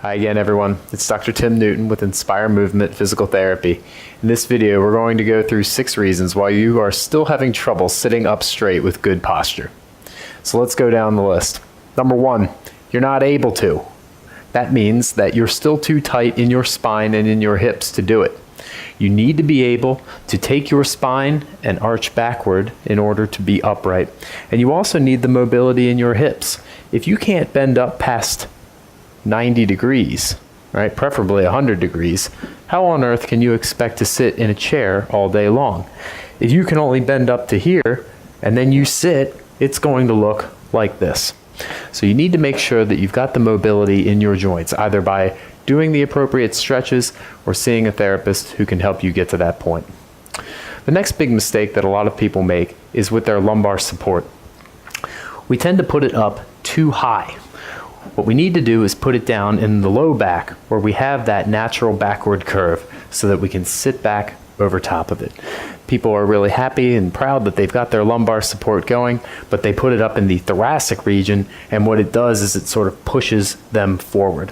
Hi again everyone, it's Dr. Tim Newton with Inspire Movement Physical Therapy. In this video we're going to go through 6 reasons why you are still having trouble sitting up straight with good posture. So let's go down the list. Number 1, you're not able to. That means that you're still too tight in your spine and in your hips to do it. You need to be able to take your spine and arch backward in order to be upright. And you also need the mobility in your hips. If you can't bend up past 90 degrees, right, preferably 100 degrees, how on earth can you expect to sit in a chair all day long? If you can only bend up to here and then you sit, it's going to look like this. So you need to make sure that you've got the mobility in your joints, either by doing the appropriate stretches or seeing a therapist who can help you get to that point. The next big mistake that a lot of people make is with their lumbar support. We tend to put it up too high. What we need to do is put it down in the low back where we have that natural backward curve so that we can sit back over top of it. People are really happy and proud that they've got their lumbar support going, but they put it up in the thoracic region, and what it does is it sort of pushes them forward.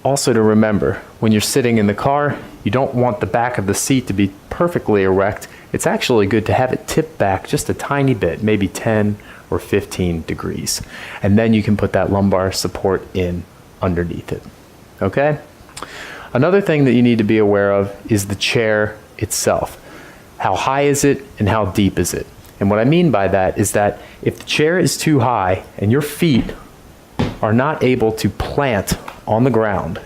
Also to remember, when you're sitting in the car, you don't want the back of the seat to be perfectly erect. It's actually good to have it tip back just a tiny bit, maybe 10 or 15 degrees. And then you can put that lumbar support in underneath it. Okay? Another thing that you need to be aware of is the chair itself. How high is it and how deep is it? And what I mean by that is that if the chair is too high and your feet are not able to plant on the ground,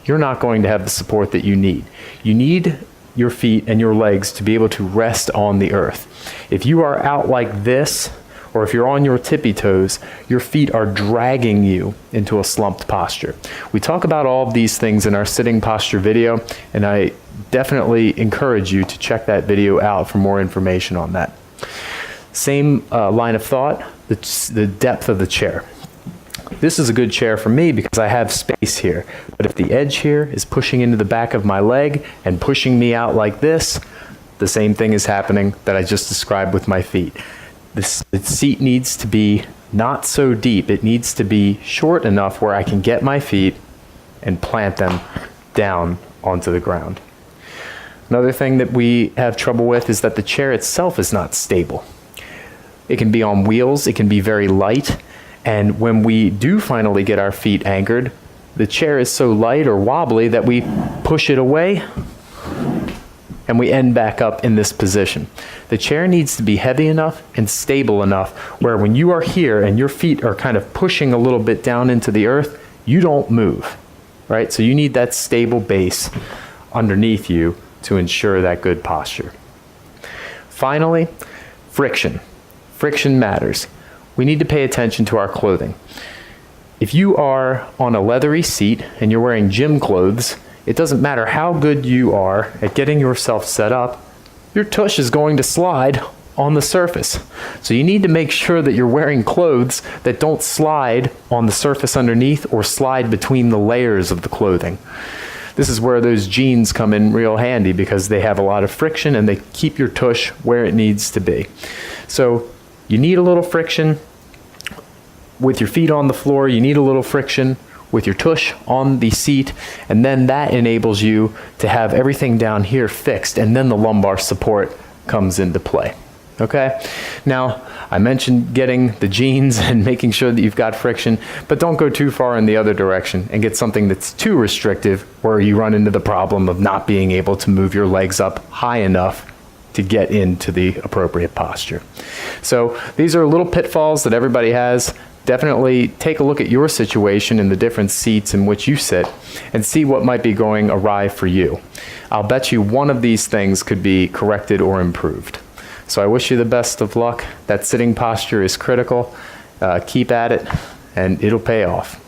you're not going to have the support that you need. You need your feet and your legs to be able to rest on the earth. If you are out like this, or if you're on your tippy toes, your feet are dragging you into a slumped posture. We talk about all of these things in our sitting posture video, and I definitely encourage you to check that video out for more information on that. Same line of thought, the depth of the chair. This is a good chair for me because I have space here, but if the edge here is pushing into the back of my leg and pushing me out like this, the same thing is happening that I just described with my feet. The seat needs to be not so deep. It needs to be short enough where I can get my feet and plant them down onto the ground. Another thing that we have trouble with is that the chair itself is not stable. It can be on wheels, it can be very light, and when we do finally get our feet anchored, the chair is so light or wobbly that we push it away and we end back up in this position. The chair needs to be heavy enough and stable enough where when you are here and your feet are kind of pushing a little bit down into the earth, you don't move, right? So you need that stable base underneath you to ensure that good posture. Finally, friction. Friction matters. We need to pay attention to our clothing. If you are on a leathery seat and you're wearing gym clothes, it doesn't matter how good you are at getting yourself set up, your tush is going to slide on the surface. So you need to make sure that you're wearing clothes that don't slide on the surface underneath or slide between the layers of the clothing. This is where those jeans come in real handy because they have a lot of friction and they keep your tush where it needs to be. So you need a little friction with your feet on the floor. You need a little friction with your tush on the seat, and then that enables you to have everything down here fixed, and then the lumbar support comes into play. Okay? Now, I mentioned getting the jeans and making sure that you've got friction, but don't go too far in the other direction and get something that's too restrictive where you run into the problem of not being able to move your legs up high enough to get into the appropriate posture. So these are little pitfalls that everybody has. Definitely take a look at your situation and the different seats in which you sit and see what might be going awry for you. I'll bet you one of these things could be corrected or improved. So I wish you the best of luck. That sitting posture is critical. Keep at it and it'll pay off.